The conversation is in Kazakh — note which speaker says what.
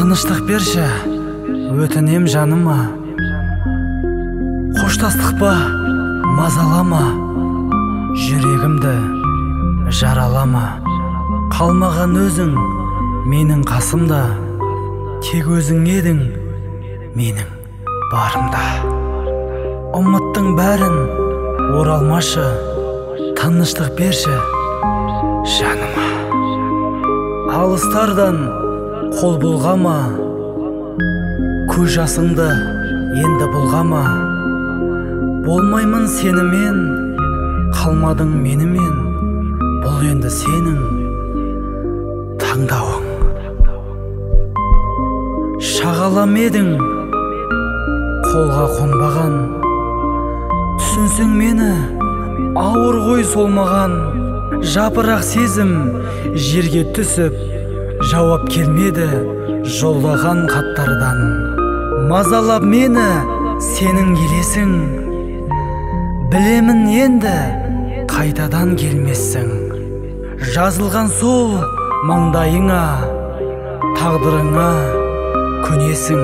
Speaker 1: Тыныштық берші, өтінем жаныма. Қоштастық па, мазалама. Жүрегімді жаралама. Қалмаған өзің менің қасымда. Тек өзің едің менің барымда. Ұмыттың бәрін оралмашы. Тыныштық берші жаныма. Алыстардан қол бұлғама. Көз жасыңды енді бұлғама. Болмаймын сенімен, қалмадың менімен. Бұл енді сенің таңдауың. Шағалам едің қолға қонбаған. Түсінсең мені ауыр ғой солмаған. Жапырақ сезім жерге түсіп, жауап келмеді жолдаған хаттардан. Мазалап мені сенің елесің. Білемін енді қайтадан келмессің. Жазылған сол маңдайыңа, тағдырыңа көнесің.